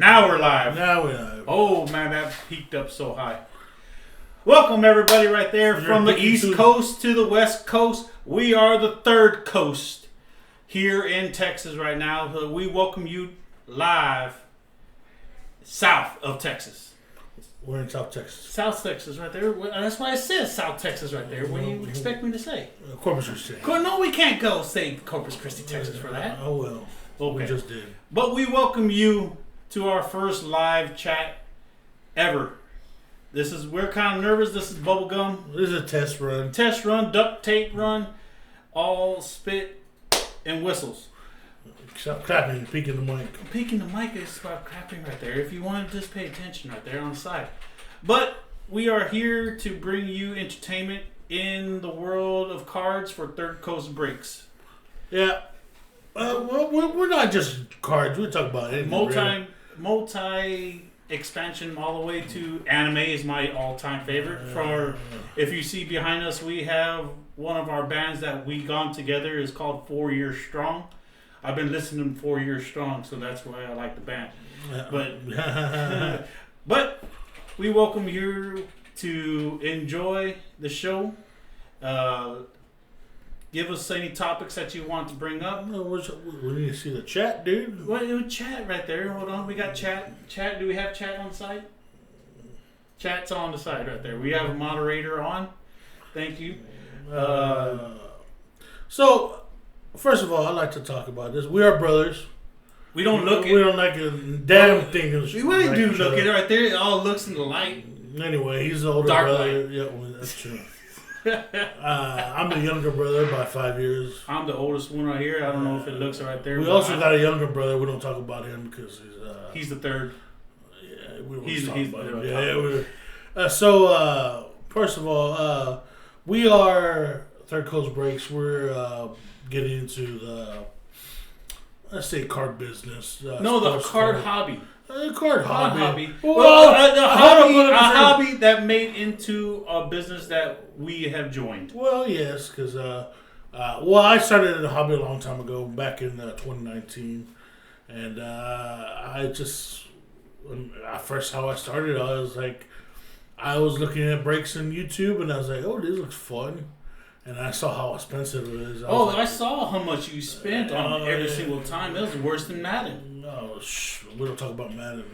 Now we're live. Oh, man, that peaked up so high. Welcome, everybody, right there. From the East Coast to the West Coast. We are the Third Coast here in Texas right now. We welcome you live south of Texas. We're in South Texas. South Texas right there. That's why it says South Texas right there. What do you expect me to say? Corpus Christi. No, we can't go say Corpus Christi, Texas for that. Oh, well. Okay. We just did. But we welcome you to our first live chat ever. We're kind of nervous. This is bubblegum. This is a test run. Test run, duct tape run, all spit and whistles. Stop clapping, peeking the mic. Peeking the mic is about clapping right there. If you want to just pay attention right there on the side. But we are here to bring you entertainment in the world of cards for Third Coast Breaks. Yeah. We're not just cards. We talk about it. Multi expansion all the way to anime is my all-time favorite. If you see behind us, we have one of our bands that we gone together is called 4 Years Strong. I've been listening to 4 Years Strong, so that's why I like the band. But we welcome you to enjoy the show. Give us any topics that you want to bring up. We need to see the chat, dude. What chat right there? Hold on, we got chat. Chat. Do we have chat on the side? Chat's on the side right there. We have a moderator on. Thank you. So, first of all, I'd like to talk about this. We are brothers. We don't look it. We don't like a damn thing. We really do look it right there. It all looks in the light. Anyway, he's the older Dark brother. light. Yeah, well, that's true. I'm the younger brother by 5 years. I'm the oldest one right here. I don't know if it looks right there. We also got a younger brother. We don't talk about him because he's the third. Yeah, we don't he's talk about him. Yeah. First of all, we are Third Coast Breaks. We're getting into the, let's say, card business. The card hobby. Card hobby. A hobby that made into a business that we have joined. Well, yes, because I started a hobby a long time ago, back in 2019, and first how I started, I was looking at breaks on YouTube, and I was like, oh, this looks fun. And I saw how expensive it is. I saw how much you spent on every single time. It was worse than Madden. No, we don't talk about Madden.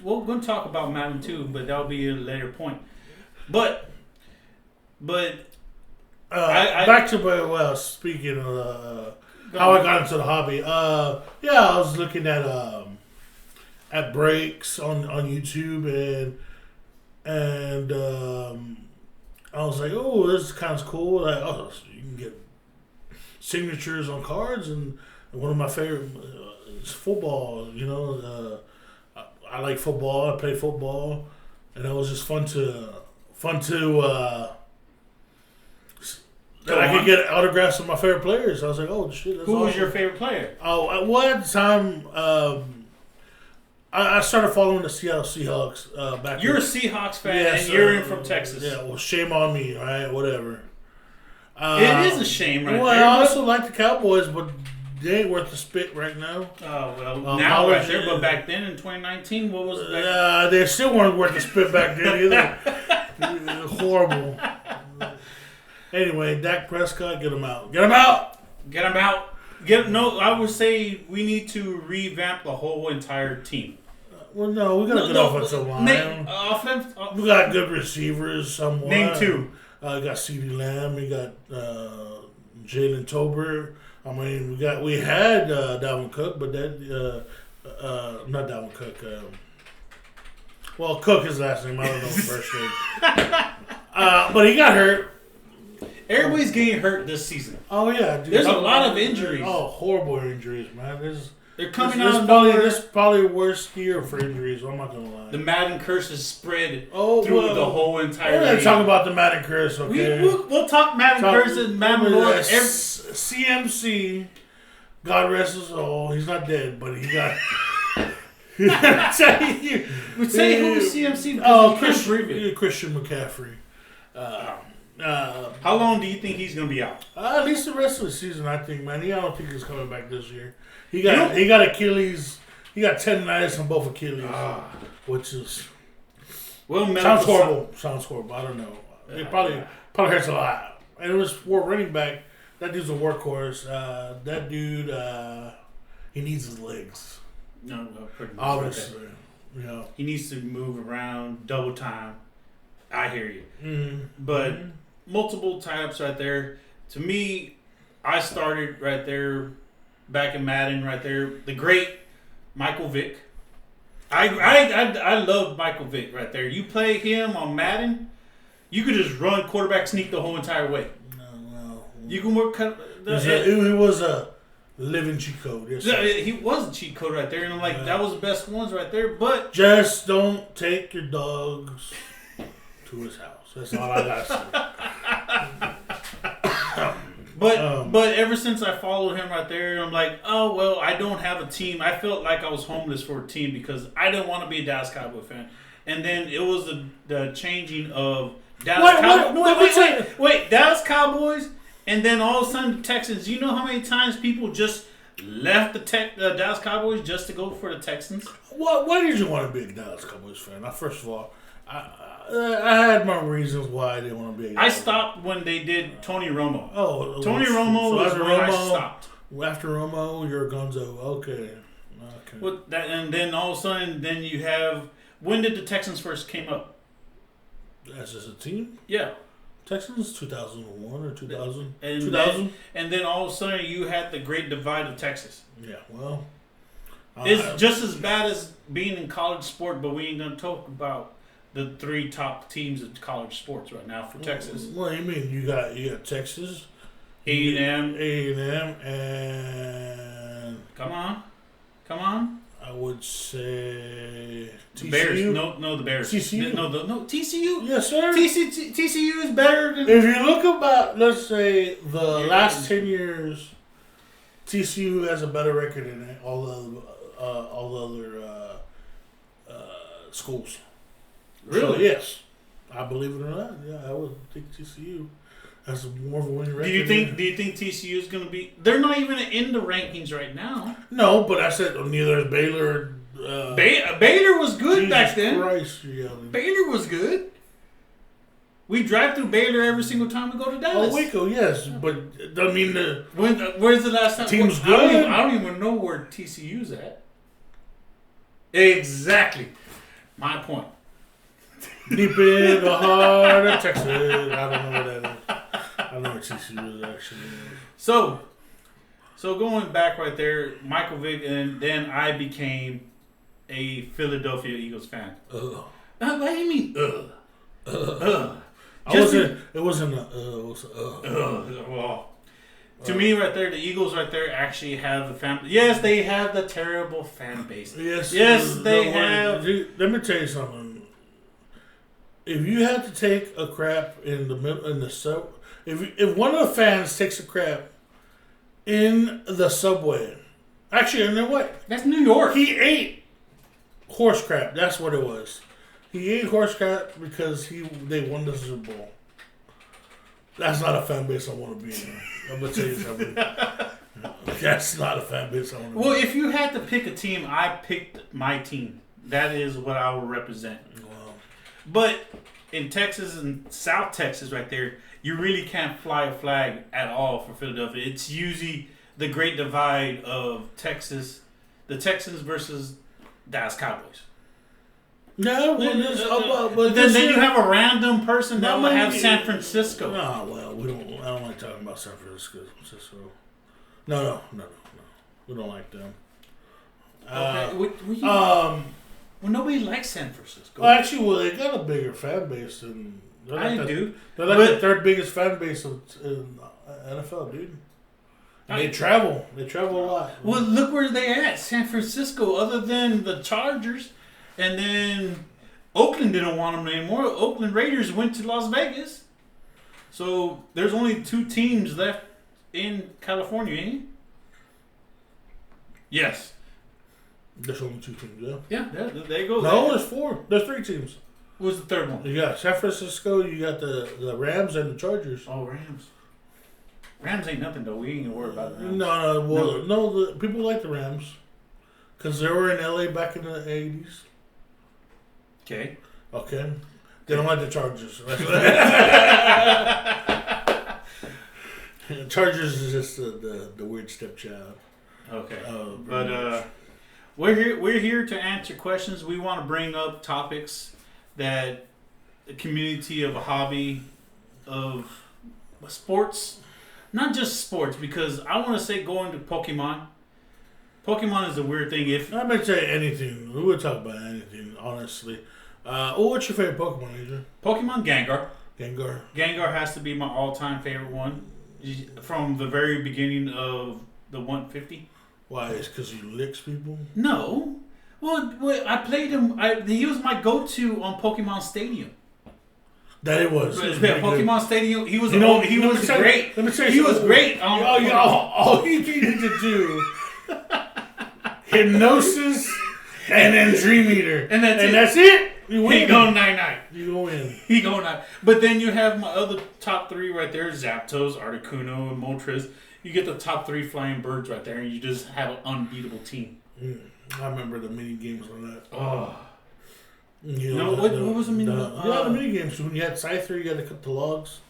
We're going to talk about Madden too, but that'll be a later point. But back to speaking of how I got into the hobby. I was looking at breaks on YouTube and I was like, oh, this is kind of cool. Like, so you can get signatures on cards, and one of my favorite is football. You know, I like football. I play football, and it was just fun to that I could get autographs of my favorite players. I was like, oh shit, that's Who was awesome. your favorite player? Oh, at one time, I started following the Seattle Seahawks back. You're a Seahawks fan, and you're from Texas. Yeah, well, shame on me, right? Whatever. It is a shame, right? Well, I also like the Cowboys, but they ain't worth the spit right now. Oh well, now right there, but back then in 2019, what was it? They still weren't worth the spit back then either. Horrible. Anyway, Dak Prescott, get him out. Get him out. Get him out. I would say we need to revamp the whole entire team. Well, no, we got a good offensive line. We got good receivers. Somewhat. Name two. We got CeeDee Lamb. We got Jalen Tolbert. I mean, we had Dalvin Cook, but that not Dalvin Cook. Cook is last name. I don't know his first name. But he got hurt. Everybody's getting hurt this season. Oh yeah, dude. There's a lot of injuries. Oh, horrible injuries, man. They're coming out. This is probably the worst year for injuries. I'm not gonna lie. The Madden curse is spread through the whole entire. We're gonna talk about the Madden curse, okay? We'll talk Madden curse and Madden Lord. CMC, God rest his soul. He's not dead, but he got. Would say who was CMC? Christian McCaffrey. How long do you think he's going to be out? At least the rest of the season, I think, man. I don't think he's coming back this year. He got Achilles he got tendonitis on both Achilles, which is sounds horrible. I don't know. It probably hurts a lot. And it was for running back. That dude's a workhorse. That dude, he needs his legs. No, pretty much. Obviously, he needs to move around, double time. I hear you, but multiple types right there. To me, I started right there, back in Madden right there. The great Michael Vick. I love Michael Vick right there. You play him on Madden, you could just run quarterback sneak the whole entire way. No. You can work. It was a living cheat code. Yes, he was a cheat code right there, and I'm like, that was the best ones right there. But just don't take your dogs to his house. That's all I gotta say. But ever since I followed him right there, I'm like, oh well, I don't have a team. I felt like I was homeless for a team because I didn't want to be a Dallas Cowboy fan. And then it was the changing of Dallas Cowboys. Wait, Dallas Cowboys, and then all of a sudden the Texans. You know how many times people just left the Dallas Cowboys just to go for the Texans? Why did you want to be a Dallas Cowboys fan? Now, first of all, I had my reasons why I didn't want to be. I stopped when they did Tony Romo. Oh, Tony Romo was when I stopped. After Romo, you're a gonzo. Okay. Well, and then all of a sudden, then you have. When did the Texans first came up? As a team? Yeah. Texans 2001 or 2000. And 2000. And then all of a sudden, you had the Great Divide of Texas. Yeah. Well, it's just as bad as being in college sport, but we ain't gonna talk about the three top teams of college sports right now for Texas. What do you mean? You got Texas, A&M, and come on. I would say TCU. Bears. No, the Bears. TCU. No, TCU. Yes, sir. TCU is better than. If you look about, let's say the last 10 years, TCU has a better record than all the other schools. Really? So, yes. I believe it or not. Yeah, I would think TCU has more of a winning record. Do you think TCU is going to be? They're not even in the rankings right now. No, but I said neither is Baylor. Baylor was good Jesus back then. Christ, yeah. Baylor was good. We drive through Baylor every single time we go to Dallas. Oh, Waco, yes, but I mean where's the last time? Team's good. I don't even know where TCU's at. Exactly, my point. Deep in the heart of Texas. I don't know what that is. I don't know what TCU is actually. So going back right there, Michael Vick, and then I became a Philadelphia Eagles fan. What do you mean? It wasn't well, to me, right there, the Eagles right there actually have the fan. Yes, they have the terrible fan base. Yes, they have. Let me tell you something. If you have to take a crap in the sub, if one of the fans takes a crap in the subway, actually, you know what? That's New York. He ate horse crap. That's what it was. He ate horse crap because they won the Super Bowl. That's not a fan base I want to be in. I'm gonna tell you something. That's not a fan base I want to be in. Well, if you had to pick a team, I picked my team. That is what I will represent. Wow. But in Texas and South Texas right there, you really can't fly a flag at all for Philadelphia. It's usually the great divide of Texas, the Texans versus Dallas Cowboys. No, but then you have a random person that will have San Francisco. No, well, I don't like talking about San Francisco. No. We don't like them. Okay. Well, nobody likes San Francisco. Well, actually, they got a bigger fan base than I do. They're like the third biggest fan base in NFL, dude. They travel. They travel a lot. Well, look where they at, San Francisco. Other than the Chargers, and then Oakland didn't want them anymore. Oakland Raiders went to Las Vegas. So there's only 2 teams left in California, ain't it? Yes. There's only 2 teams, yeah. Yeah, there you go. No, there's 4. There's 3 teams. What's the third one? You got San Francisco, you got the Rams and the Chargers. Oh, Rams. Rams ain't nothing, though. We ain't going to worry about the Rams. No, the people like the Rams. Because they were in LA back in the 80s. Okay. They don't like the Chargers. Chargers is just the weird stepchild. Okay. But we're here to answer questions. We want to bring up topics that the community of a hobby of sports, not just sports, because I want to say going to Pokemon. Pokemon is a weird thing. If I'm gonna say anything, we would talk about anything, honestly. What's your favorite Pokemon, Adrian? Pokemon Gengar. Gengar has to be my all-time favorite one from the very beginning of the 150. Why? It's because he licks people? No. Well, I played him. He was my go-to on Pokemon Stadium. That it was. Pokemon Stadium. He was. He was great. Let me say he was great. All you needed to do. Hypnosis and then Dream Eater. And that's it. You win. He go 9-9. You go in. He go 9. But then you have my other top 3 right there. Zapdos, Articuno, and Moltres. You get the top 3 flying birds right there, and you just have an unbeatable team. I remember the mini games on that. Oh. What was the mini? The mini games. When you had Scyther, you had to cut the logs.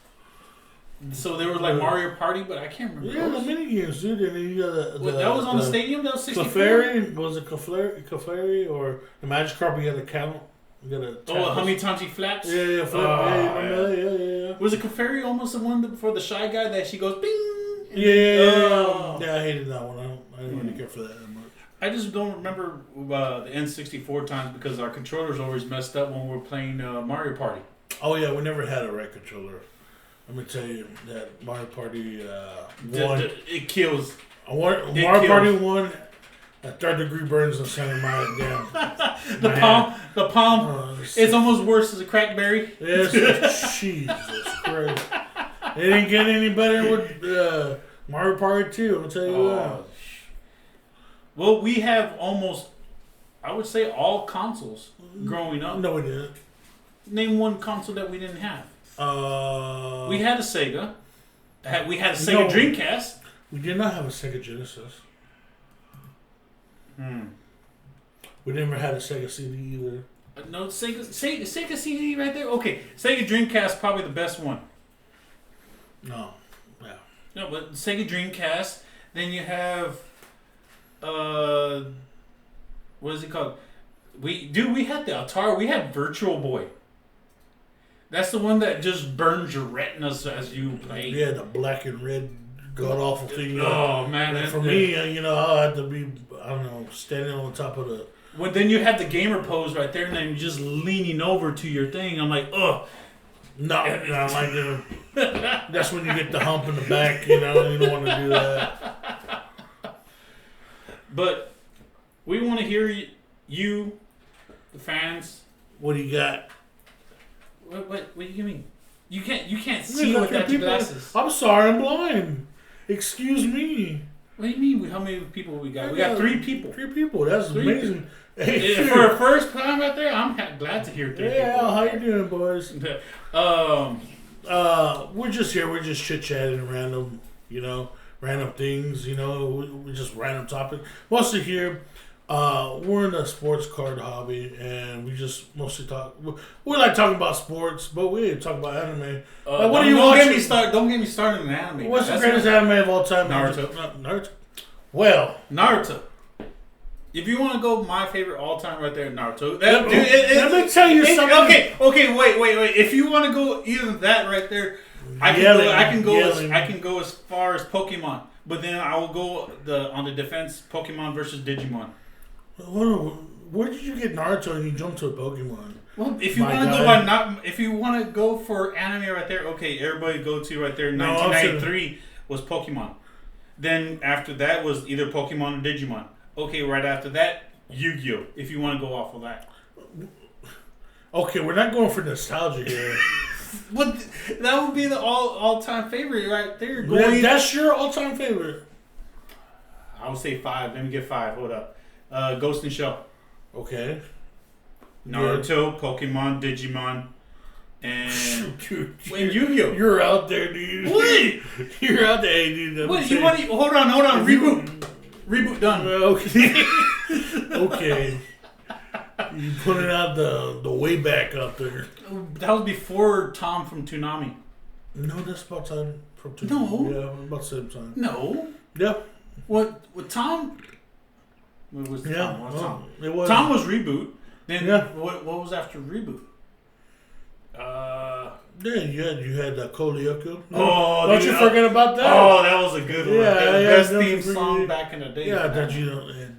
So they were like Mario Party, but I can't remember. Yeah, the mini games, dude. And then you got that was on the stadium. That was 64. Clefairy, was it Clefairy or the Magikarp? You got to count. You got to. How many times he flaps? Yeah. Yeah. Was it Clefairy almost the one for the shy guy that she goes bing? Yeah. I hated that one. I didn't really care for that much. I just don't remember the N64 times because our controllers always messed up when we were playing Mario Party. Oh yeah, we never had a right controller. Let me tell you that Mario Party won. It kills. Mario Party won. A 3rd-degree burns in the center of my damn. The palm. It's almost worse as a crackberry. Yes, Jesus Christ. It didn't get any better with Mario Party 2. I'm gonna tell you that. Well, we have almost, I would say, all consoles growing up. No, we didn't. Name one console that we didn't have. We had a Sega. We had a Sega Dreamcast. We did not have a Sega Genesis. We never had a Sega CD either. No, Sega CD right there. Okay, Sega Dreamcast probably the best one. No, yeah. No, but Sega Dreamcast. Then you have, what is it called? We had the Atari. We had Virtual Boy. That's the one that just burns your retinas as you play. Yeah, the black and red god awful thing. Oh man! And for me, I had to be, I don't know, standing on top of the. Well, then you have the gamer pose right there, and then you're just leaning over to your thing. I'm like, ugh. No, like that's when you get the hump in the back. You don't want to do that. But we want to hear you, the fans. What do you got? What do you mean? You can't see without your glasses. I'm sorry, I'm blind. Excuse me. What do you mean? How many people we got? We got 3 people. 3 people. That's amazing. Hey, for a first time out there, I'm glad to hear 3 people. Yeah, how you doing, boys? We're just here. We're just chit chatting random, random things. We just random topics. Mostly here. We're in the sports card hobby, and we just mostly talk. We like talking about sports, but we talk about anime. What are you watching? Don't get me started in anime. What's the greatest anime of all time? Naruto. Well, Naruto. If you want to go, my favorite all time right there, Naruto. Let me tell you something. Okay, wait. If you want to go either that right there, I can go as far as Pokemon, but then I will go on the defense Pokemon versus Digimon. Where did you get Naruto and you jumped to a Pokemon? Well, if you want to go for anime right there, okay, everybody go to right there. 1993 was Pokemon. Then after that was either Pokemon or Digimon. Okay, right after that, Yu-Gi-Oh! If you want to go off of that. Okay, we're not going for nostalgia here. That would be the all-time favorite right there. That's your all-time favorite. I would say 5. Let me get 5. Hold up. Ghost in Shell. Okay. Naruto, Pokemon, Digimon, and Yu-Gi-Oh! You're out there, dude. What? You're out there, dude. Hold on. Reboot done. Okay. Okay. You putting out the way back out there. That was before Tom from Toonami. No, that's about time from Toonami. No. Yeah, about the same time. No. Yeah. What Tom? What was yeah. Tom? What's Tom? It was. Tom was Reboot. Then yeah. What was after Reboot? Yeah, you had Kolioku. Oh, don't you forget about that? Oh, that was a good one. Yeah, the yeah, best theme song back in the day. Yeah, that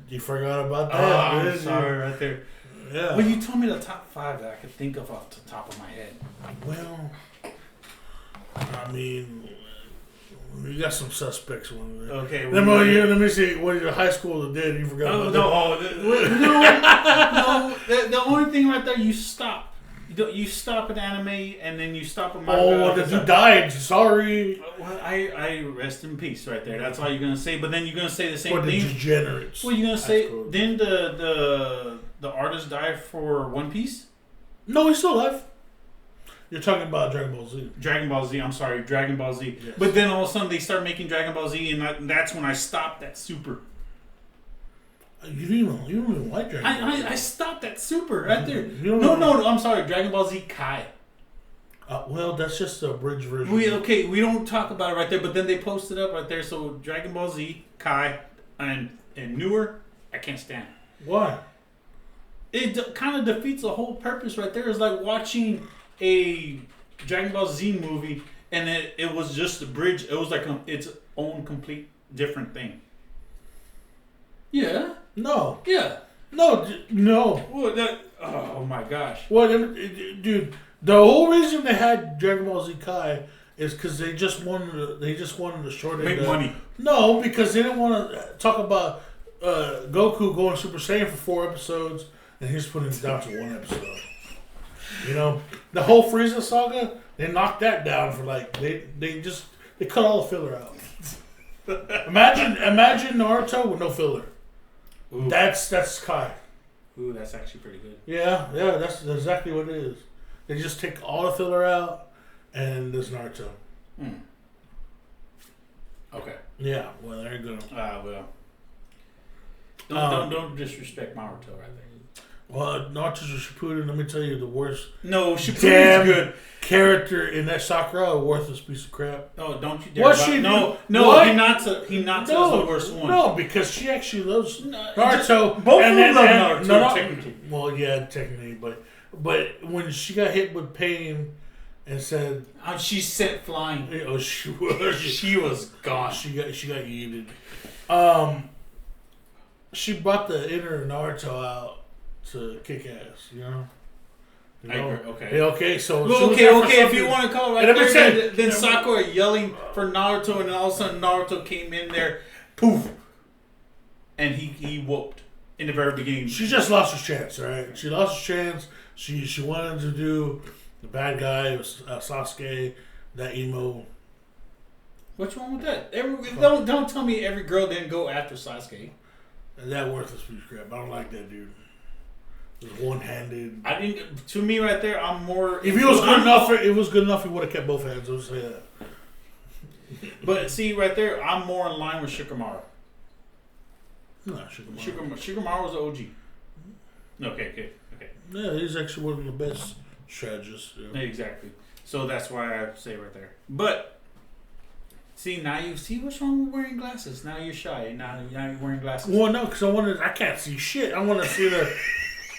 you forgot about that. Oh, I'm sorry, right there. Yeah. Well, you told me the top 5 that I could think of off the top of my head. Well, I mean, you got some suspects. Okay. Let me see. What your high school did? You forgot about that? No. The only thing right there, you stop. You stop at anime and then you stop at manga. Oh, the dude died. Sorry. Well, I rest in peace right there. That's all you're gonna say. But then you're gonna say the same for thing. The degenerates. Well, you're gonna say then the artist died for One Piece. No, he's still alive. You're talking about Dragon Ball Z. Dragon Ball Z. I'm sorry, Dragon Ball Z. Yes. But then all of a sudden they start making Dragon Ball Z, and that's when I stopped at Super. You don't even like Dragon Ball Z. I stopped at Super right there. No, I'm sorry, Dragon Ball Z Kai. Well, that's just a bridge version. We don't talk about it right there, but then they posted up right there. So Dragon Ball Z Kai and newer, I can't stand. Why? It kind of defeats the whole purpose right there. It's like watching a Dragon Ball Z movie, and it was just a bridge. It was like its own complete different thing. Yeah. No. Yeah. No. Well, oh my gosh. Well, dude, the whole reason they had Dragon Ball Z Kai is because they just wanted to shorten make money. No, because they didn't want to talk about Goku going Super Saiyan for 4 episodes, and he's putting it down to 1 episode. You know, the whole Frieza saga, they knocked that down for they cut all the filler out. Imagine Naruto with no filler. Ooh. That's Kai. Ooh, that's actually pretty good. Yeah, that's exactly what it is. They just take all the filler out, and there's Naruto. Okay. Yeah, well, there you go. Don't disrespect Naruto right there. Well, Naruto's Shippuden, let me tell you, the worst. No, Shippuden's good. Character in that Sakura, a worthless piece of crap. Oh, don't you dare! No, Hinata is the worst one. No, because she actually loves Naruto. Both of them love Naruto, technically. Well, yeah, technically, but when she got hit with pain and said, she sent flying. Oh, she was gone. She got yeeted. She brought the inner Naruto out to kick ass, you know. Okay. So okay. If you want to call it right there, then Sakura yelling for Naruto, and all of a sudden Naruto came in there, poof, and he whooped in the very beginning. She just lost her chance, right? She lost her chance. She wanted to do the bad guy, Sasuke, that emo. What's wrong with that? Don't tell me every girl didn't go after Sasuke. That worthless piece of crap. I don't like that dude. It was one-handed. I didn't. To me, right there, I'm more. If he was good enough, it was good enough. He would have kept both hands. I would say that. But see, right there, I'm more in line with Shikamaru. No, Shikamaru. Shikamaru was the OG. Okay. Yeah, he's actually one of the best strategists. Yeah. Exactly. So that's why I say right there. But see, now you see what's wrong with wearing glasses. Now you're shy. Now you're wearing glasses. Well, no, because I can't see shit. I want to see the.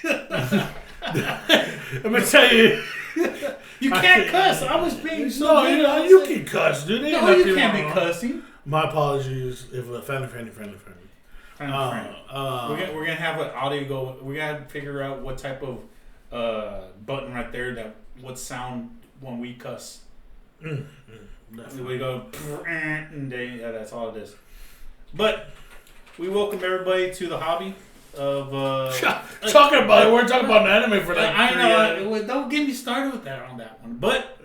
Let me tell you. You can't cuss. I was being so. No, you can cuss, dude. No, you can't be cussing. My apologies if friendly. We're gonna have an audio go. We gotta figure out what type of button right there that would sound when we cuss. We go and that's all it is. But we welcome everybody to the hobby of talking about it. We're talking about an anime for that. I know. Don't get me started with that on that one. But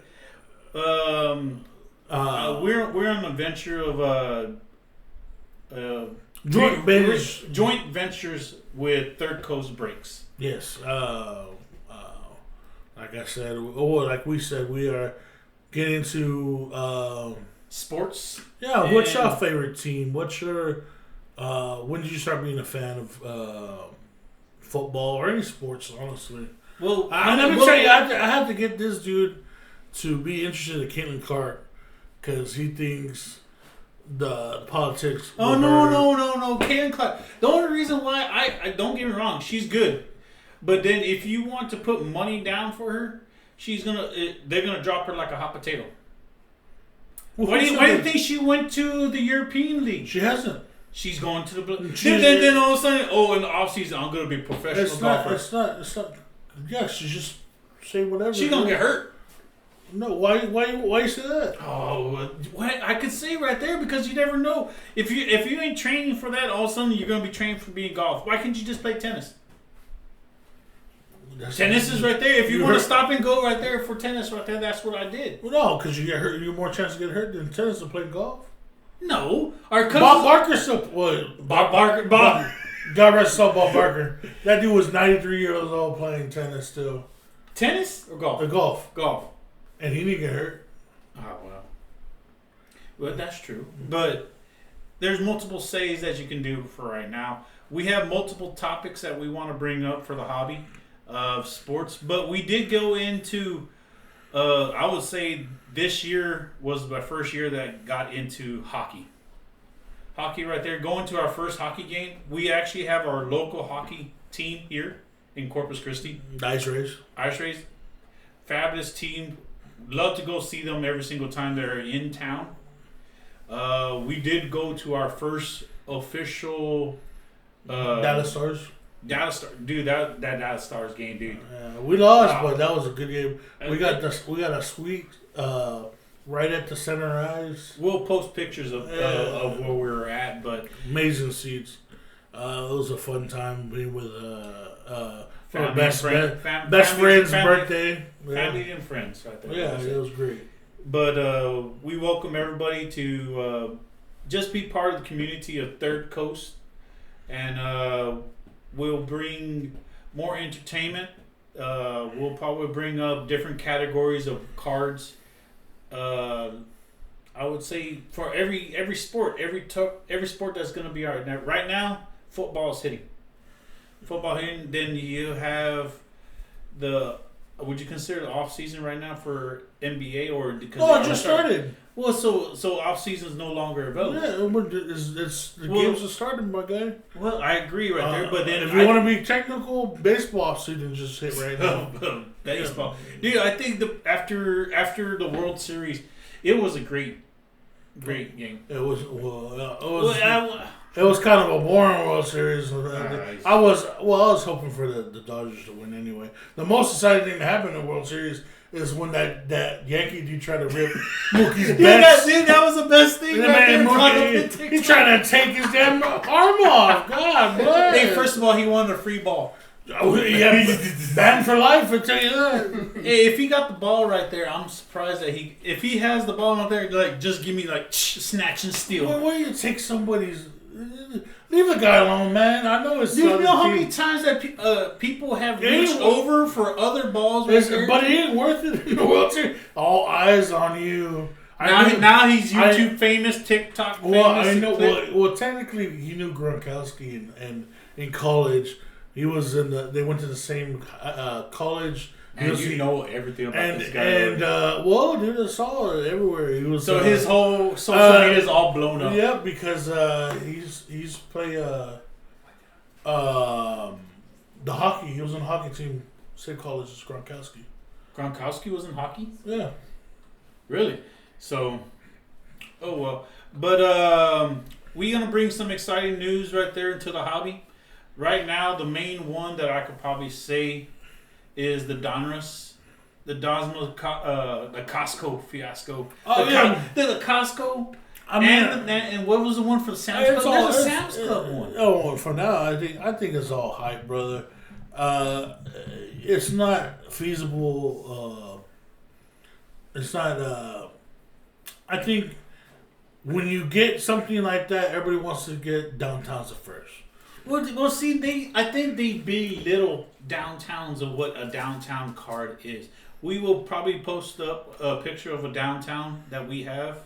we're on a venture of joint ventures with Third Coast Breaks. Yes. Like I said, or like we said, we are getting into sports. Yeah. What's your favorite team? What's your when did you start being a fan of football or any sports, honestly. Well, let me tell you, I have to get this dude to be interested in Caitlin Clark because he thinks the politics. Oh no, Caitlin Clark. The only reason why I don't get me wrong, she's good, but then if you want to put money down for her, they're gonna drop her like a hot potato. Well, why do you think she went to the European League? She hasn't. She's going to the. Then all of a sudden, in the offseason, I'm gonna be a professional golfer. It's not. Yeah, she's just say whatever. She's gonna get hurt. No, why you say that? Oh, what I could say right there because you never know if you ain't training for that. All of a sudden, you're gonna be training for being golf. Why can't you just play tennis? Tennis is right there. If you want to stop and go right there for tennis, right there, that's what I did. Well, no, because you get hurt. You have more chance to get hurt than tennis to play golf. No, our cousins, Bob Barker still. Bob. God rest his soul, Bob Barker. That dude was 93 years old playing tennis still. Tennis or golf? Golf. And he didn't get hurt. Oh, well, that's true. But there's multiple saves that you can do for right now. We have multiple topics that we want to bring up for the hobby of sports. But we did go into, I would say this year was my first year that got into hockey. Hockey right there. Going to our first hockey game. We actually have our local hockey team here in Corpus Christi. Ice Rays. Fabulous team. Love to go see them every single time they're in town. We did go to our first official Dallas Stars. Dude, that Dallas Stars game, dude. We lost, but that was a good game. We got a suite right at the center ice. We'll post pictures of where we were at, but amazing seats. It was a fun time being with best friend's birthday. Family and friends right there. Yeah, it was great. But we welcome everybody to just be part of the community of Third Coast. And we'll bring more entertainment. We'll probably bring up different categories of cards. I would say for every sport, every sport that's going to be right now, football is hitting. Then you have would you consider the off season right now for NBA or? No, it just started. Well, so off season is no longer available. Yeah, games are starting, my guy. Well, I agree right there, but then if you want to be technical, baseball season just hit right now. Baseball, dude. I think after the World Series, it was a great game. It was it was kind of a boring World Series. I was hoping for the Dodgers to win anyway. The most exciting thing that happened in the World Series is when that Yankee dude tried to rip Mookie's best. That was the best thing. He's trying to take his damn arm off. God bless. Hey, first of all, he wanted a free ball. Oh, yeah, banned for life, I tell you that. Hey, if he got the ball right there, I'm surprised that if he has the ball out there, like just give me snatch and steal. Why do you take somebody's? Leave the guy alone, man. I know it's. Do you know how many times that people have reached over for other balls? But it ain't worth it in the World Series. All eyes on you. Now he's YouTube famous, TikTok famous. Well, I know. Well, technically, he knew Gronkowski, and in college, he was they went to the same college. And you know everything about this guy. And dude, I saw it everywhere. He was his whole social media is all blown up. Yeah, because he's play the hockey. He was on the hockey team. Same college as Gronkowski. Gronkowski was in hockey? Yeah. Really? So, oh well. But we're gonna bring some exciting news right there into the hobby. Right now, the main one that I could probably say is the Donruss, the Costco fiasco. The Costco. And what was the one for the Sam's Club? There's a Sam's Club one. Oh, for now, I think it's all hype, brother. It's not feasible. It's not. I think when you get something like that, everybody wants to get downtowns at first. Well, see, I think they belittle downtowns of what a downtown card is. We will probably post up a picture of a downtown that we have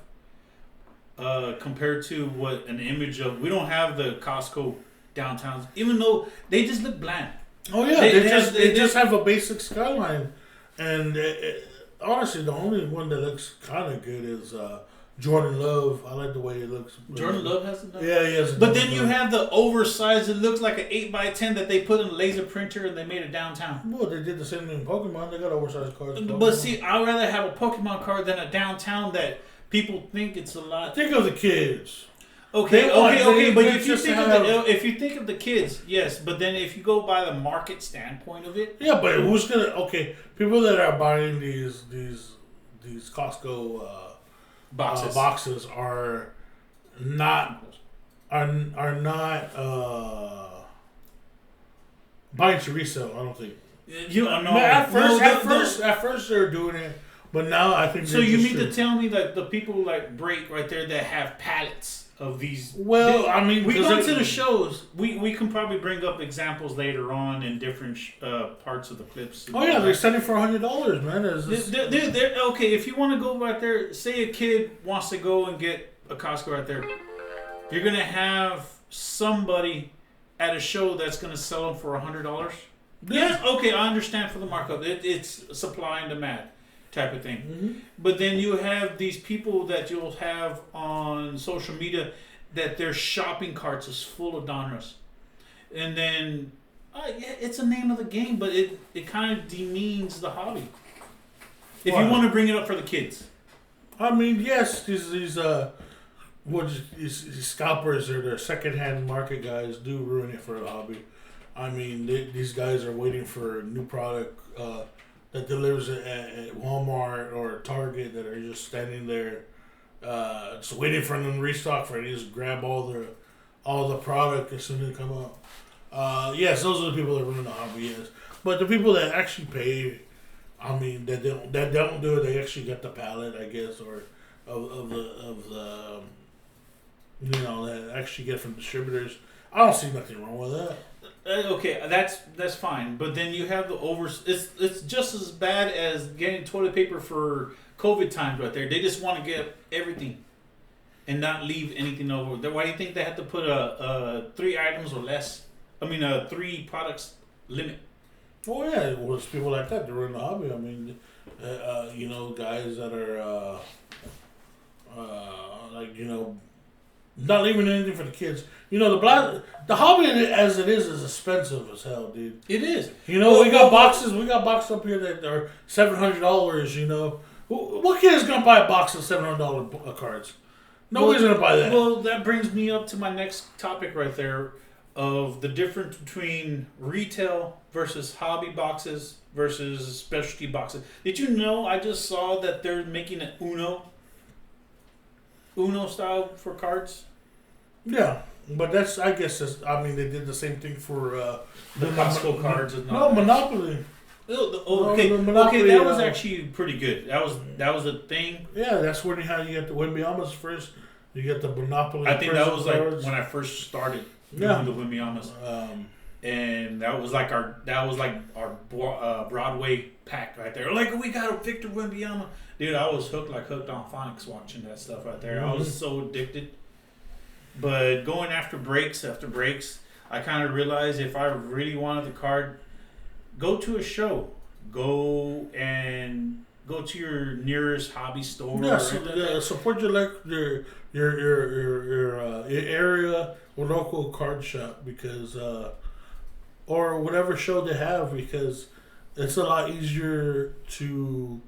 compared to what an image of. We don't have the Costco downtowns, even though they just look bland. Oh yeah, they just have a basic skyline, and honestly, the only one that looks kind of good is Jordan Love. I like the way it looks. Jordan Love has it. Yeah, he has. But then you have the oversized. It looks like an 8x10 that they put in a laser printer and they made it downtown. Well, they did the same thing in Pokemon. They got oversized cards. But see, I'd rather have a Pokemon card than a downtown that people think it's a lot. Think of the kids. Okay. But if you think of the kids, yes. But then if you go by the market standpoint of it, yeah. But who's gonna? Okay, people that are buying these Costco boxes are not buying to resell. I don't think. You don't know. At first they're doing it, but now I think. So you mean to tell me that the people like Break right there that have pallets of these? Well, we go to the shows. We can probably bring up examples later on in different parts of the clips. Oh yeah, they're selling for $100, man. Okay, if you want to go right there, say a kid wants to go and get a Costco right there, you're gonna have somebody at a show that's gonna sell them for $100. Yes, okay, I understand for the markup. It's supply and demand type of thing. Mm-hmm. But then you have these people that you'll have on social media that their shopping carts is full of genres. And then, yeah, it's a name of the game, but it kind of demeans the hobby. If you want to bring it up for the kids. I mean, yes, these scalpers or their secondhand market guys do ruin it for the hobby. I mean, these guys are waiting for a new product that delivers at Walmart or Target that are just standing there, just waiting for them to restock for it. They just grab all the product as soon as it come out. Yes, those are the people that ruin the hobby. Yes, but the people that actually pay, I mean, that don't do it. They actually get the pallet, I guess, or of the that actually get from distributors. I don't see nothing wrong with that. Okay, that's fine, but then you have the It's just as bad as getting toilet paper for COVID times right there. They just want to get everything, and not leave anything over. Why do you think they have to put a 3 items or less? I mean, a 3 products limit. Oh yeah, well, it's people like that. They're in the hobby. I mean, guys that are not leaving anything for the kids. The hobby as it is expensive as hell, dude. It is. We got boxes up here that are $700. What kid is gonna buy a box of $700 cards? Nobody's gonna buy that. Well, that brings me up to my next topic right there, of the difference between retail versus hobby boxes versus specialty boxes. Did you know? I just saw that they're making an Uno style for cards. Yeah, but they did the same thing for the Costco cards. Monopoly. Okay, that was actually pretty good. That was a thing. Yeah, that's when you get the Wimbiamas first. You get the Monopoly. I think that was cards. Like when I first started doing the Wimbiamas. And that was like our Broadway pack right there. Like, we got a Victor Wembanyama. Dude, I was hooked on phonics watching that stuff right there. I was so addicted. But going after breaks, I kind of realized if I really wanted the card, go to a show. Go to your nearest hobby store. Yeah, support your area or local card shop because or whatever show they have, because it's a lot easier to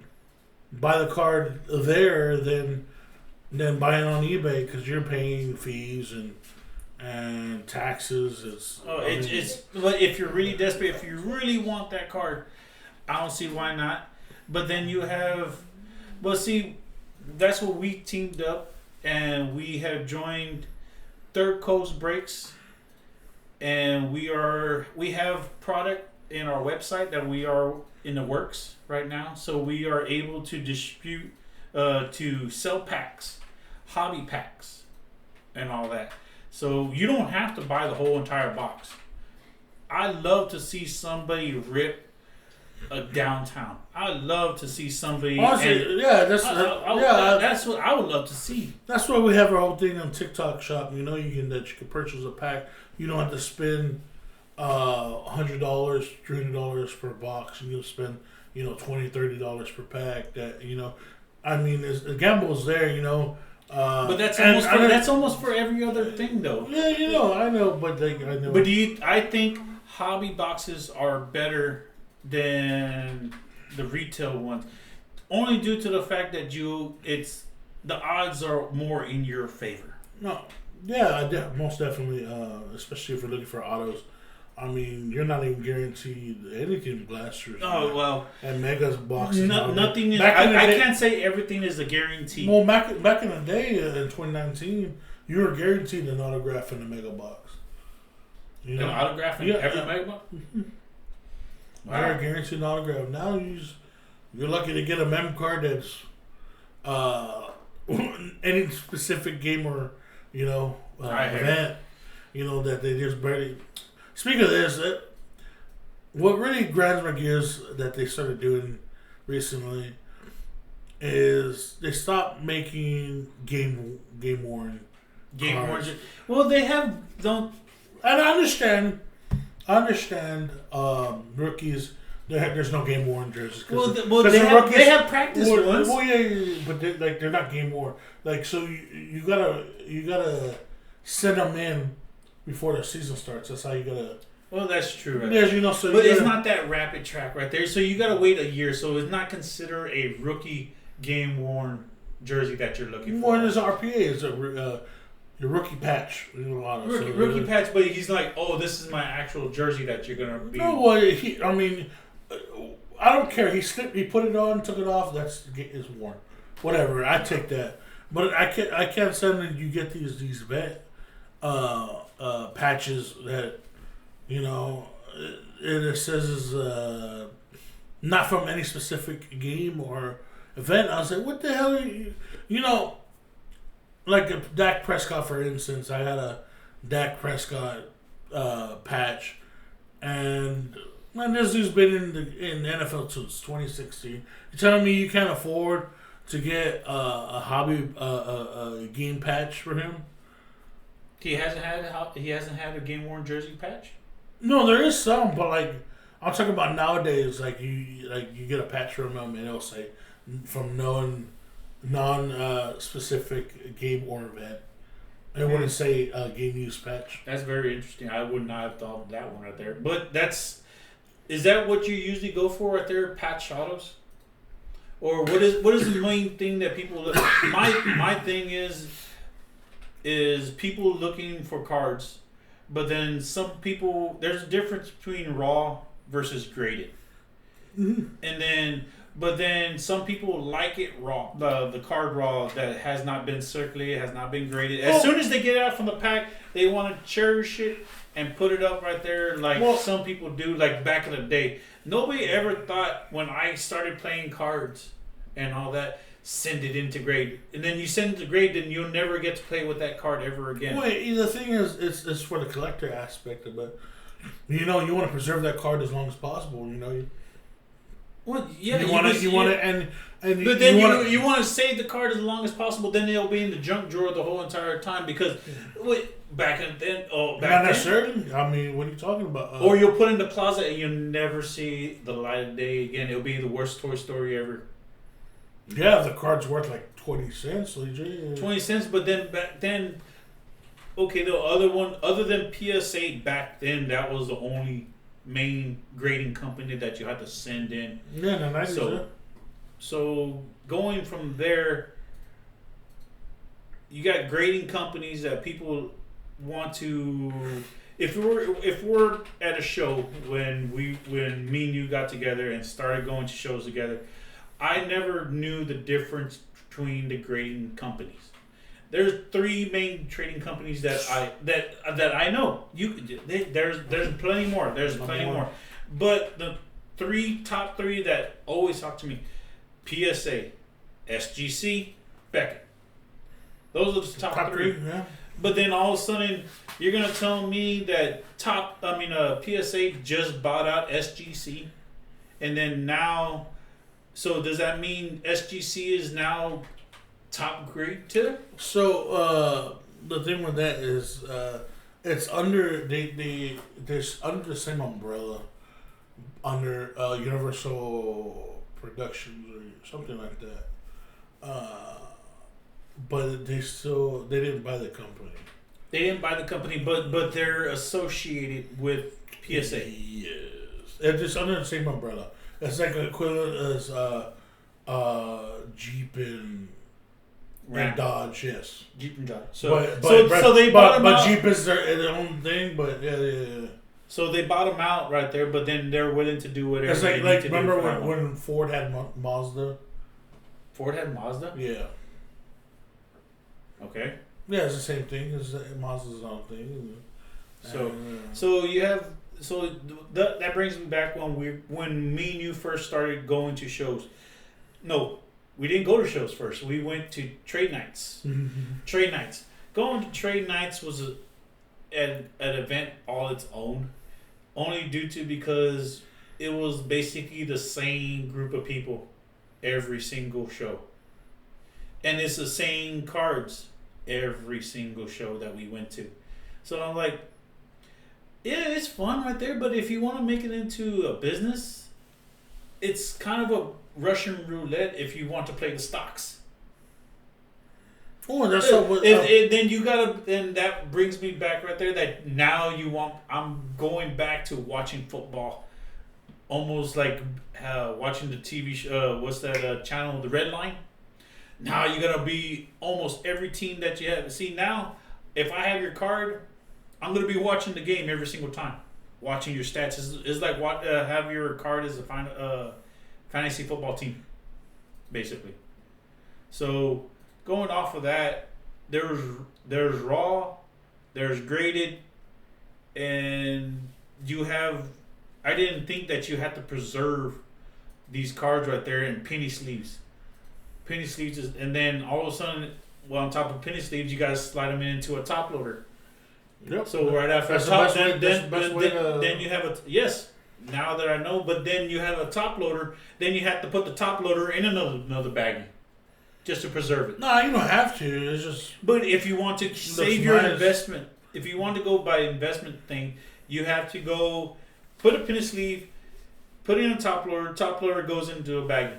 buy the card there than buying on eBay, because you're paying fees and taxes. But if you're really desperate, if you really want that card, I don't see why not. But then you have, that's what we teamed up, and we have joined Third Coast Breaks, and we have product in our website that we are in the works right now, so we are able to distribute, to sell packs, hobby packs, and all that. So you don't have to buy the whole entire box. I love to see somebody rip a downtown. I love to see somebody. Honestly, that's what I would love to see. That's why we have our whole thing on TikTok shop. You can purchase a pack. You don't have to spend $100, $300 per box, and you'll spend $20, $30 per pack. That I mean, the gamble's there. But that's almost for every other thing, though. Yeah, I know, but I know. But I think hobby boxes are better than the retail ones, only due to the fact that the odds are more in your favor. No, yeah, most definitely. Especially if you're looking for autos. I mean, you're not even guaranteed anything blasters. Oh, well. And Megas boxes. Nothing is. I can't say everything is a guarantee. Well, back in the day, in 2019, you were guaranteed an autograph in the Mega box. An autograph in every Mega box? Wow. You're guaranteed an autograph. Now you're lucky to get a mem card that's any specific game or, event. That they just barely... Speaking of this, what really grinds my gears that they started doing recently is they stopped making game worn. Well, they don't. And I understand. Rookies. There's no game worn jerseys. They have practice ones. Well, yeah, but they're not game worn. So you gotta send them in before the season starts. That's how you gotta. Well, that's true. Right? Yes, but it's not that rapid track right there. So you gotta wait a year. So it's not considered a rookie game worn jersey that you're looking for. Well, it's RPA. It's your rookie patch. Rookie patch, but he's like, oh, this is my actual jersey that you're gonna be. No, well, I don't care. He put it on, took it off. It's worn. Whatever. I take that. But I can't send that you get these vet patches that it says is not from any specific game or event. I was like, what the hell are you? Like a Dak Prescott, for instance. I had a Dak Prescott patch, and this dude's been in the NFL since 2016. You're telling me you can't afford to get a hobby game patch for him? He hasn't had a game worn jersey patch. No, there is some, but I'm talking about nowadays. You get a patch from him, and it'll say from non-specific game or event. It wouldn't say game use patch. That's very interesting. I would not have thought of that one right there. But is that what you usually go for right there? Patch autos, or what is the main thing that people look? My thing is people looking for cards, but then some people, there's a difference between raw versus graded. Mm-hmm. But then some people like it raw, the card raw that has not been circulated, has not been graded. As soon as they get it out from the pack, they want to cherish it and put it up right there some people do, like back in the day. Nobody ever thought when I started playing cards and all that, send it into grade. And then you send it to grade, then you'll never get to play with that card ever again. Wait, the thing is, it's for the collector aspect of it. You want to preserve that card as long as possible, Well, yeah, you want to, but then you want to save the card as long as possible. Then it'll be in the junk drawer the whole entire time because not necessarily. I mean, what are you talking about? Or you'll put it in the closet and you'll never see the light of day again. It'll be the worst Toy Story ever. Yeah, the card's worth like 20 cents. 20 cents, but then back then, okay, the other one, other than PSA back then, that was the only main grading company that you had to send in. Yeah, no, nice. So going from there, you got grading companies that people want to. If we're at a show when me and you got together and started going to shows together, I never knew the difference between the grading companies. There's three main trading companies that I know. There's plenty more. There's plenty more. But the top three that always talk to me: PSA, SGC, Beckett. Those are the top three. Yeah. But then all of a sudden, you're gonna tell me that PSA just bought out SGC, and then now, so does that mean SGC is now top grade too? So the thing with that is It's under they're under the same umbrella, under Universal Productions or something like that. But they didn't buy the company. They didn't buy the company, but they're associated with PSA. Yes, it's under the same umbrella. It's like equivalent as Jeep and Dodge. Yes, Jeep and Dodge. So they bought them out. But Jeep is their own thing. But yeah. So they bought them out right there, but then they're willing to do whatever. It's like remember when Ford had Mazda. Ford had Mazda. Yeah. Okay. Yeah, it's the same thing. It's Mazda's own thing. That brings me back when me and you first started going to shows. No, we didn't go to shows first. We went to trade nights. Trade nights. Going to trade nights was an event all its own, only because it was basically the same group of people every single show, and it's the same cards every single show that we went to. So I'm like, yeah, it's fun right there, but if you want to make it into a business, it's kind of a Russian roulette if you want to play the stocks. Oh, that's then you gotta. Then that brings me back right there. That now I'm going back to watching football, almost like watching the TV show. What's that channel? The Red Line. Now you're gonna be almost every team that you have. See now, if I have your card, I'm gonna be watching the game every single time, watching your stats. Is like what have your card as a fantasy football team, basically. So going off of that, there's raw, there's graded, and you have. I didn't think that you had to preserve these cards right there in penny sleeves. Penny sleeves, and then all of a sudden, on top of penny sleeves, you guys slide them into a top loader. Yep. So right after that's top, the then you have a yes. Now that I know, but then you have a top loader. Then you have to put the top loader in another baggie, just to preserve it. No, you don't have to. It's just. But if you want to save your investment, if you want to go by investment thing, you have to go put a penny sleeve, put it in a top loader. Top loader goes into a baggie.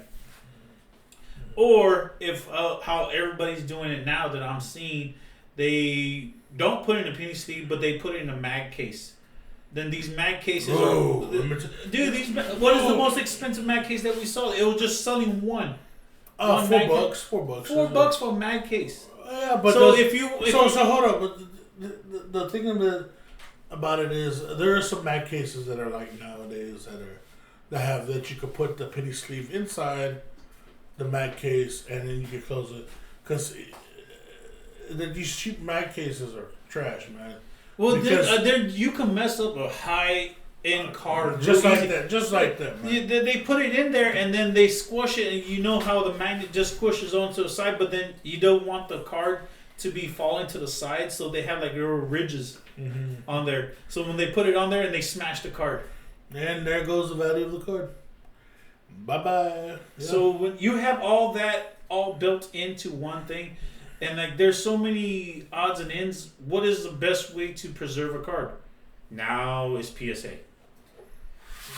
Or if how everybody's doing it now that I'm seeing, they don't put it in a penny sleeve, but they put it in a mag case. Then these mag cases what is the most expensive mag case that we saw? It was just selling one. $4. $4 for a mag case. Yeah, but so so hold on. But the thing about it is there are some mag cases that are like nowadays that you could put the penny sleeve inside the mag case and then you can close it because these cheap mag cases are trash, man. Well, you can mess up a high-end card just like that. Man. They put it in there and then they squish it, and you know how the magnet just squishes onto the side, but then you don't want the card to be falling to the side, so they have like little ridges on there. So when they put it on there and they smash the card, and there goes the value of the card. Bye-bye. Yeah. So when you have all that all built into one thing, and like there's so many odds and ends, what is the best way to preserve a card? Now is PSA.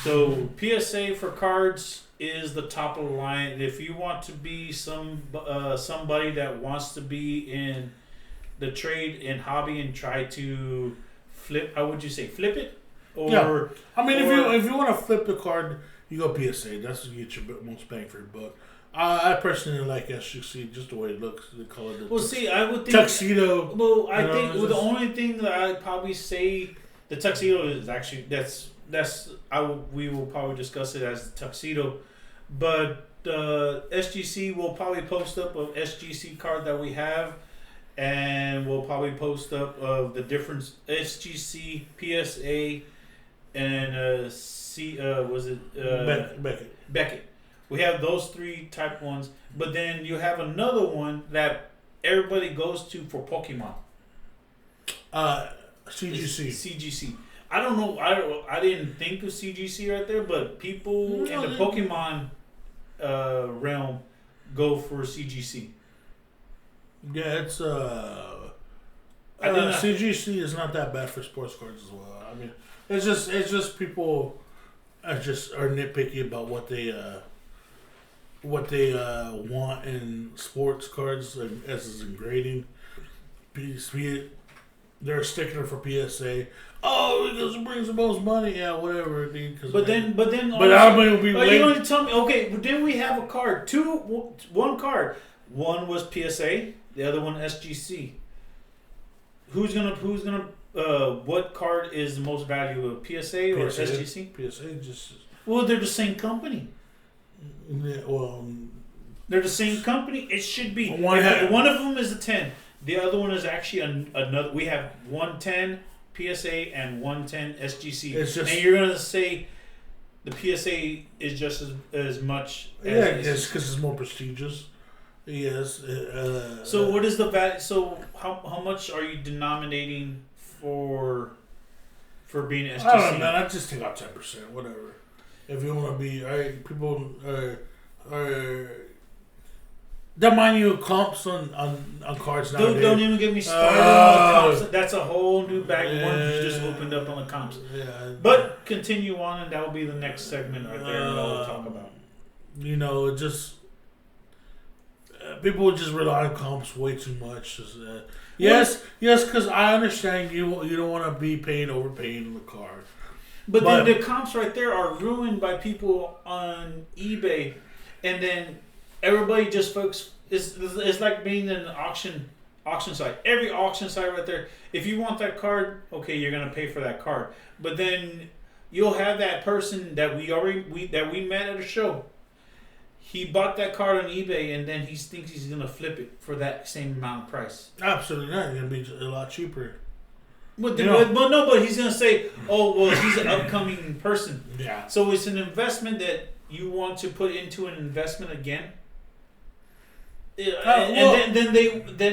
So PSA for cards is the top of the line. If you want to be somebody that wants to be in the trade and hobby and try to flip, how would you say, flip it? Or yeah. I mean, if you want to flip the card, you go PSA. That's to get your most bang for your buck. I personally like SGC just the way it looks. They call it I would think tuxedo. Well, I think the only thing that I'd probably say the tuxedo is actually we will probably discuss it as the tuxedo, but SGC will probably post up an SGC card that we have, and we'll probably post up of the difference SGC, PSA, and Beckett. We have those three type ones, but then you have another one that everybody goes to for Pokemon. CGC. I don't know. I didn't think of CGC right there, but people in the Pokemon realm go for CGC. Yeah, it's CGC is not that bad for sports cards as well. I mean, it's just people are nitpicky about what they want in sports cards, as in grading. They're a sticker for PSA. Oh, because it brings the most money. Yeah, whatever, dude. But then, how many will be? You want to tell me? Okay, but then we have a card. One card. One was PSA. The other one SGC. Who's gonna? What card is the most valuable? PSA or SGC? PSA just. Well, they're the same company. Yeah, well, they're the same company. It should be. One of them is a 10. The other one is actually another. We have 110 PSA and 110 SGC. And you're gonna say the PSA is just as much. It's because it's more prestigious. Yes. So what is the value? So how much are you denominating for being SGC? I don't know, man. I just take out 10%, whatever. If you want to be, people are. Don't mind you comps on cards nowadays. Don't even get me started on the comps. That's a whole new bag of worms you just opened up on the comps. Yeah. But continue on, and that will be the next segment right there that we'll talk about. You know, it just people just rely on comps way too much. Yes, because I understand you don't want to be overpaying on the card. But then the comps right there are ruined by people on eBay, and then everybody just folks. It's like being in an auction site. Every auction site right there. If you want that card, okay, you're gonna pay for that card. But then you'll have that person that we met at a show. He bought that card on eBay, and then he thinks he's gonna flip it for that same amount of price. Absolutely not. It's gonna be a lot cheaper. But he's gonna say, "Oh, well, he's an upcoming person." Yeah. So it's an investment that you want to put into an investment again. Then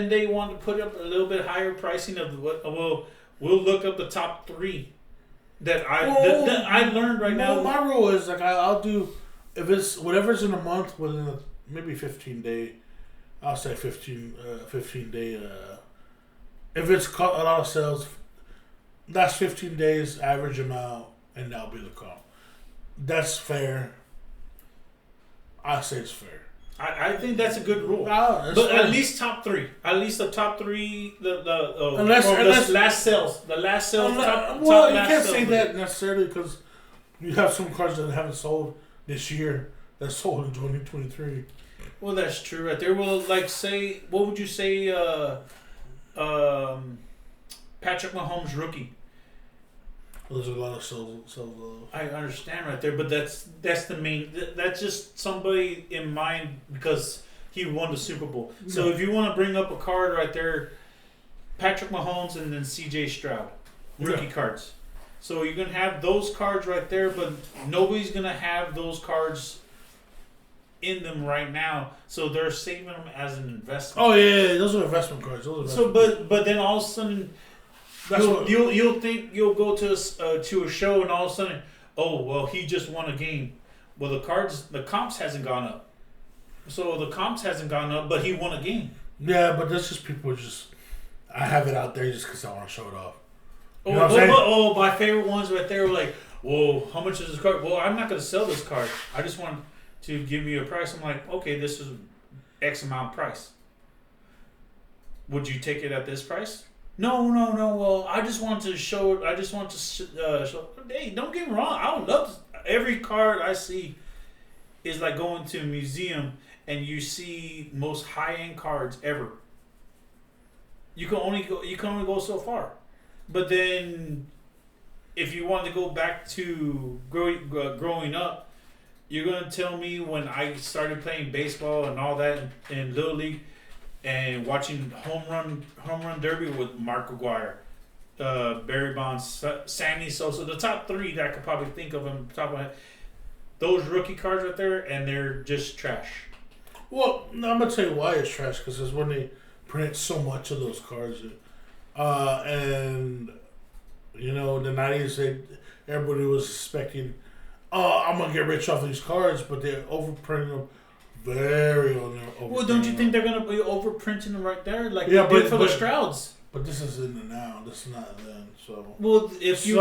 they want to put up a little bit higher pricing of what. Well, we'll look up the top 3 that I learned right now. My rule is like I'll do if it's whatever's in a month within maybe 15 day. I'll say 15 day. If it's a lot of sales, that's 15 days average amount, and that'll be the comp. That's fair. I say it's fair. I think that's a good rule. But fair. At least top 3. At least the top 3. The last sales. The last sales. You can't say that necessarily because you have some cards that haven't sold this year that sold in 2023. Well, that's true right there. Well, like say, what would you say? Patrick Mahomes rookie. Well, there's a lot of sales. I understand right there, but that's the main. That's just somebody in mind because he won the Super Bowl. No. So if you want to bring up a card right there, Patrick Mahomes and then C.J. Stroud, rookie cards. So you're gonna have those cards right there, but nobody's gonna have those cards in them right now. So they're saving them as an investment. Oh yeah, those are investment cards. But then all of a sudden. You'll think you'll go to a show and all of a sudden, oh well, he just won a game. Well, the comps hasn't gone up, so the comps hasn't gone up, but he won a game. Yeah, but that's just people I have it out there just because I want to show it off. My favorite ones right there were like, whoa, how much is this card? Well, I'm not going to sell this card. I just want to give you a price. I'm like, okay, this is X amount price. Would you take it at this price? No. Well, I just want to show. Show. Hey, don't get me wrong. I would love to. Every card I see is like going to a museum and you see most high-end cards ever. You can only go so far. But then, if you want to go back to growing up, you're gonna tell me when I started playing baseball and all that in Little League. And watching home run derby with Mark McGwire, Barry Bonds, Sammy Sosa, the top 3 that I could probably think of on top of my head. Those rookie cards right there, and they're just trash. Well, I'm gonna tell you why it's trash because it's when they print so much of those cards, and you know in the '90s everybody was expecting, I'm gonna get rich off these cards, but they're overprinting them. Very on there. Well, don't you think they're gonna be overprinting them right there, like they did for the Strouds? But this is in the now. This is not then. So well, if you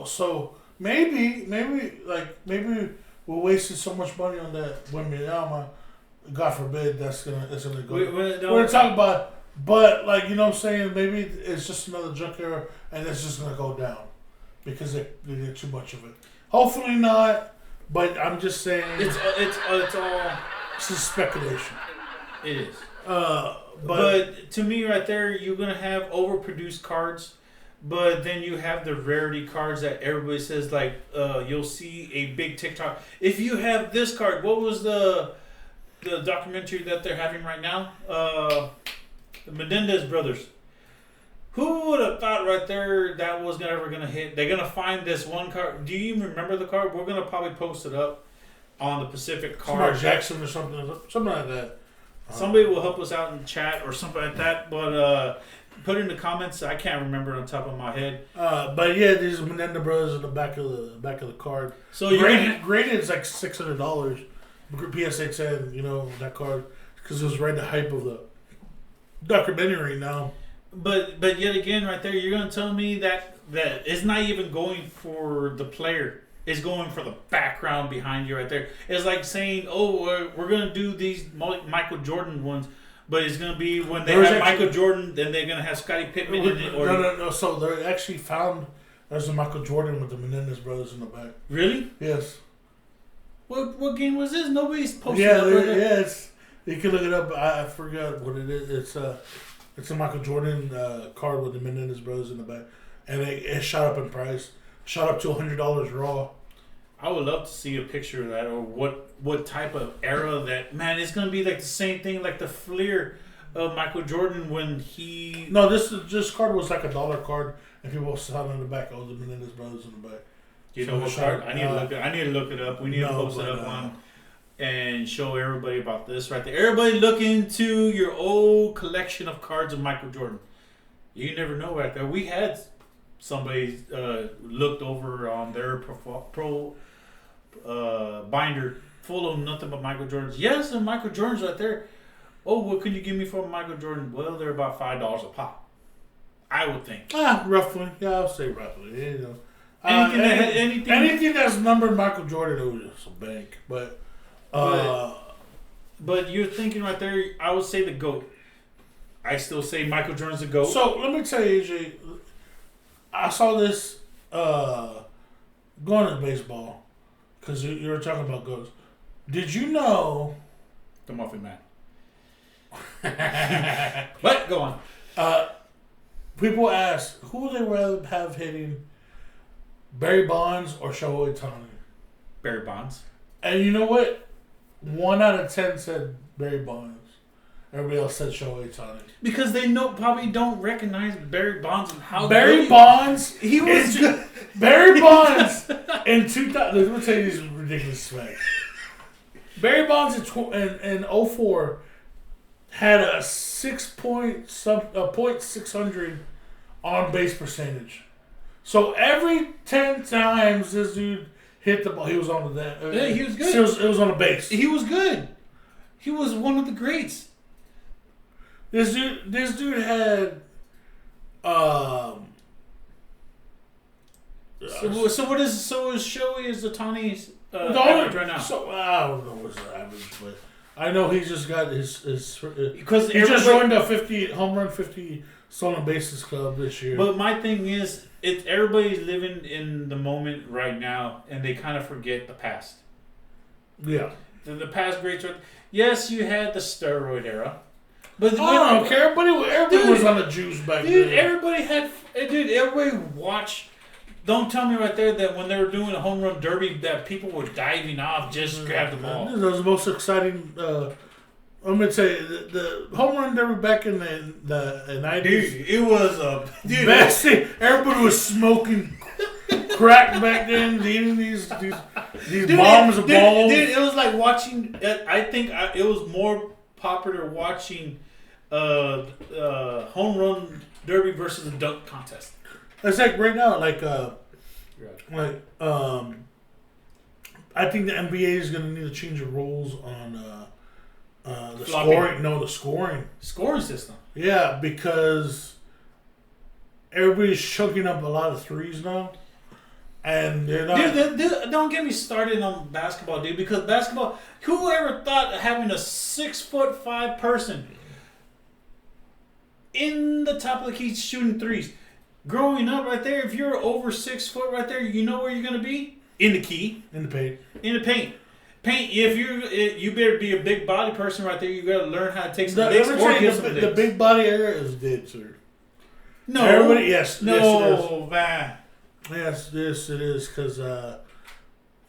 so maybe we're wasting so much money on that Wembyama. God forbid that's gonna go. We're gonna talk about, but like you know what I'm saying. Maybe it's just another junk era, and it's just gonna go down because they did too much of it. Hopefully not, but I'm just saying it's all just speculation. It is. But to me, right there, you're gonna have overproduced cards, but then you have the rarity cards that everybody says like you'll see a big TikTok. If you have this card, what was the documentary that they're having right now? The Menendez brothers. Who would have thought right there that was ever gonna hit? They're gonna find this one card. Do you even remember the card? We're gonna probably post it up on the Pacific card. Jackson or something like that. Somebody will help us out in chat or something like that, but put in the comments. I can't remember on top of my head. But yeah, these Menendez brothers in the back of the card. So graded is like $600. PSA 10, you know that card because it was right the hype of the documentary now. But yet again, right there, you're gonna tell me that it's not even going for the player. It's going for the background behind you right there. It's like saying, oh, we're going to do these Michael Jordan ones, but it's going to be when they have Michael Jordan, then they're going to have Scottie Pippen in it. Or no. So they actually found there's a Michael Jordan with the Menendez brothers in the back. Really? Yes. What game was this? Nobody's posted it. Yes. You can look it up. I forgot what it is. It's a Michael Jordan card with the Menendez brothers in the back. And it shot up in price. Shot up to $100 raw. I would love to see a picture of that, or what type of era that. Man, it's gonna be like the same thing, like the flair of Michael Jordan when he. No, this card was like $1 card, and people saw it in the back. Oh, the Menendez brothers in the back. You know what card? I need to look it up. We need to post it up on and show everybody about this right there. Everybody, look into your old collection of cards of Michael Jordan. You never know right there. We had. Somebody looked over on their pro binder full of nothing but Michael Jordans. Yes, and Michael Jordans right there. Oh, what can you give me for Michael Jordan? Well, they're about $5 a pop. I would think. Roughly. Yeah, I'll say roughly. You know, anything that's numbered Michael Jordan, it was a bank. But you're thinking right there. I would say the GOAT. I still say Michael Jordan's the GOAT. So let me tell you, AJ. I saw this going to baseball because you were talking about goats. Did you know the Muffin Man? But go on. People ask who would they rather have hitting, Barry Bonds or Shohei Ohtani? Barry Bonds. And you know what? 1 out of 10 said Barry Bonds. Everybody else said Shohei Ohtani. Because they probably don't recognize Barry Bonds and how Barry Bonds. He was good. Barry Bonds in 2000. Let me tell you these ridiculous facts. Barry Bonds in 04 had a 0.600 on base percentage. So every 10 times this dude hit the ball, he was on the yeah, he was good. It was on the base. He was good. He was one of the greats. This dude had So is Shohei is Ohtani's average right now? So I don't know what's the average, but I know he's just got his because he just joined a 50 home run, 50 stolen bases club this year. But my thing is, everybody's living in the moment right now, and they kind of forget the past. Yeah, the past greats. Yes, you had the steroid era. But I don't care. Everybody was on the juice back then. Everybody watched. Don't tell me right there that when they were doing a home run derby that people were diving off just to grab the ball. That was the most exciting. I'm gonna say the home run derby back in the 90s. Dude, it was a best thing. Everybody was smoking crack back then, eating these bombs of balls. Dude, it was like watching. I think it was more popular watching home run derby versus a dunk contest. It's like right now, I think the NBA is going to need to change the rules on the scoring. No, the scoring system. Yeah, because everybody's chunking up a lot of threes now. And they're not. Dude, don't get me started on basketball, dude. Because basketball, whoever thought having a 6'5" person in the top of the key shooting threes? Growing up, right there, if you're over 6 foot, right there, you know where you're gonna be in the key, in the paint, If you better be a big body person, right there. You gotta learn how to take some licks or give some licks. The big body area is dead, sir. No, everybody, yes, no, yes, man. Yes, it is, because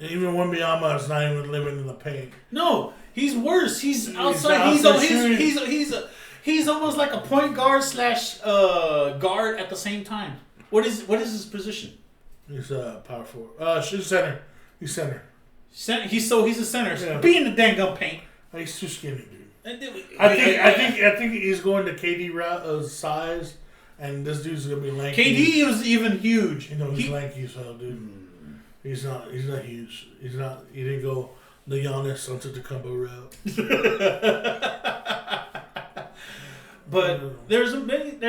even Wembanyama is not even living in the paint. No, he's worse. He's outside. He's almost like a point guard / guard at the same time. What is his position? He's power forward. He's center. He's center. He's a center. Yeah. Be in the dang gum paint. He's too skinny, dude. I think he's going to KD route of size. And this dude's gonna be lanky. KD was even huge. You know, he's lanky, so dude. He's not huge. He's not. He didn't go the Giannis onto the combo route. But there's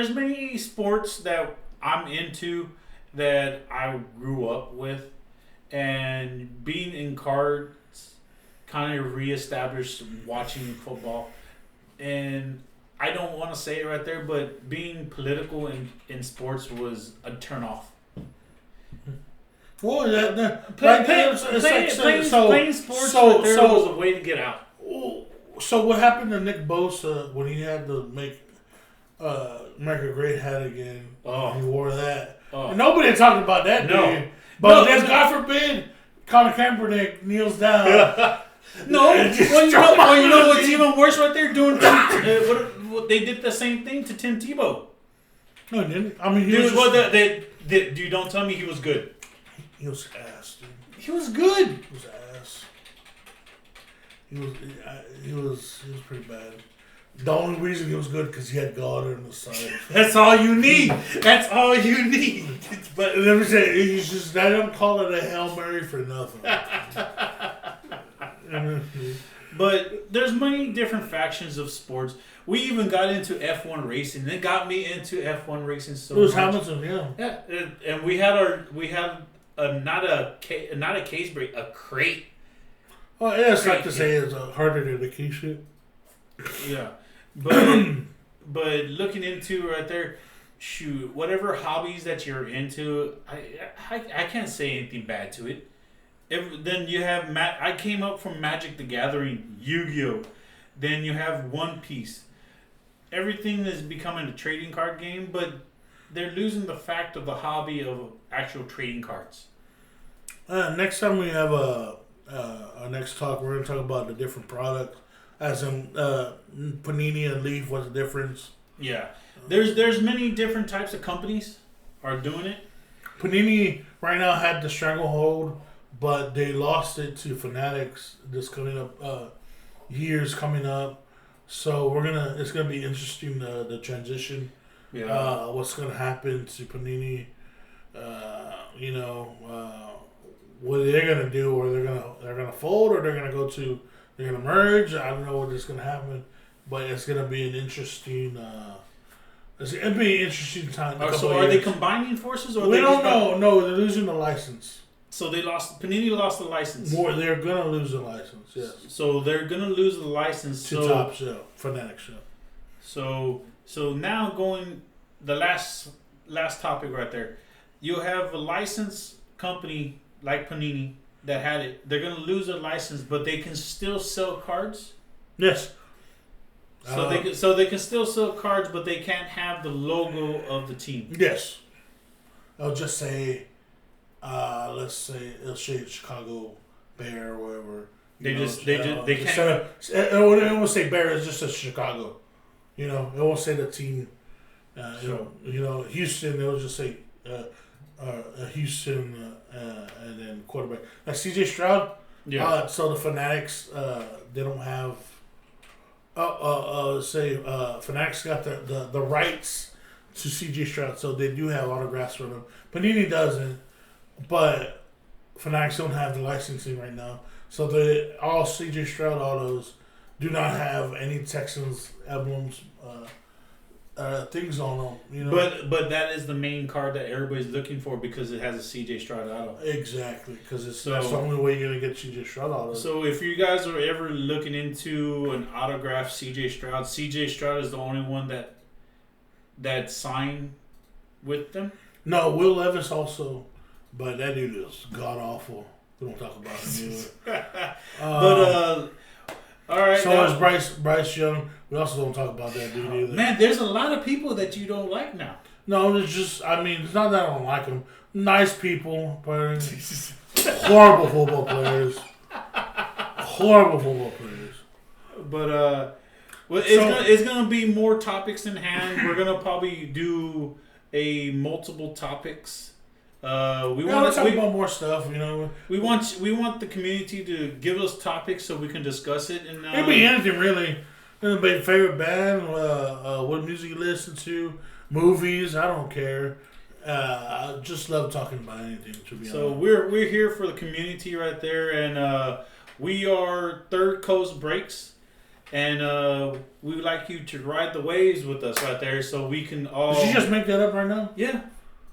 many sports that I'm into that I grew up with, and being in cards kind of reestablished watching football. And I don't want to say it right there, but being political in sports was a turnoff. Well, playing sports was a way to get out. So what happened to Nick Bosa when he had to make America Great hat again? Oh. He wore that. Oh. And nobody talked about that, dude. But God forbid, Colin Kaepernick kneels down. No, well, you know what's even worse right there? Doing they did the same thing to Tim Tebow. No, he didn't. I mean, you don't tell me he was good. He was ass, dude. He was good. He was ass. He was pretty bad. The only reason he was good because he had God on the side. That's all you need. That's all you need. But let me say, he's just, I don't call it a Hail Mary for nothing. But there's many different factions of sports. We even got into F1 racing. It got me into F1 racing so much. It was Hamilton, yeah. Yeah, and we had not a case break, a crate. Well, yeah, it's like to say it's harder than the key shit. Yeah, but looking into right there, shoot, whatever hobbies that you're into, I can't say anything bad to it. Then you have I came up from Magic the Gathering, Yu-Gi-Oh. Then you have One Piece. Everything is becoming a trading card game, but they're losing the fact of the hobby of actual trading cards. Next time we have our next talk, we're going to talk about the different products. As in Panini and Leaf, what's the difference? Yeah. There's many different types of companies are doing it. Panini right now had the stranglehold, but they lost it to Fanatics this coming up, years coming up. So it's gonna be interesting the transition. Yeah. What's gonna happen to Panini? What are they gonna do? Or they're gonna fold, or they're gonna merge. I don't know what is gonna happen, but it's gonna be an interesting. It's gonna be an interesting time. So are they combining forces, or we don't know? No, they're losing the license. So Panini lost the license. They're gonna lose the license. Yes. So they're gonna lose the license to Top Shelf, Fanatic Shelf. So now going the last topic right there. You have a licensed company like Panini that had it. They're gonna lose their license, but they can still sell cards. Yes. So they can still sell cards, but they can't have the logo of the team. Yes. I'll just say. Let's say it'll say Chicago Bear or whatever. They can't. It won't say Bear. It's just a Chicago. It won't say the team. Houston. It'll just say Houston and then quarterback. Like CJ Stroud. Yeah. So the Fanatics, they don't have. Fanatics got the rights to CJ Stroud, so they do have autographs for them. Panini doesn't. But Fanatics don't have the licensing right now. So all CJ Stroud autos do not have any Texans emblems things on them. You know, but that is the main card that everybody's looking for because it has a CJ Stroud auto. Exactly, because that's the only way you're gonna get CJ Stroud auto. So if you guys are ever looking into an autographed CJ Stroud is the only one that signed with them. No, Will Levis also, but that dude is god awful. We don't talk about him either. All right. So is Bryce Young. We also don't talk about that dude either. Man, there's a lot of people that you don't like now. No, it's just, I mean, it's not that I don't like them. Nice people, but horrible football players. Horrible football players. But, it's gonna be more topics in hand. We're gonna probably do multiple topics. We want to talk about more stuff. You know, we want the community to give us topics so we can discuss it. And it could be anything really. Anybody favorite band? What music you listen to? Movies? I don't care. I just love talking about anything. To be honest. So we're here for the community right there, and we are Third Coast Breaks, and we would like you to ride the waves with us right there, so we can all. Did you just make that up right now? Yeah,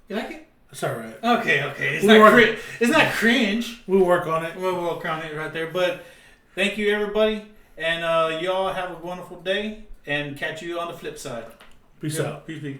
you like it? It's all right. Okay. It's not cringe. We'll work on it. We'll work on it right there. But thank you, everybody. And y'all have a wonderful day. And catch you on the flip side. Peace out. Peace.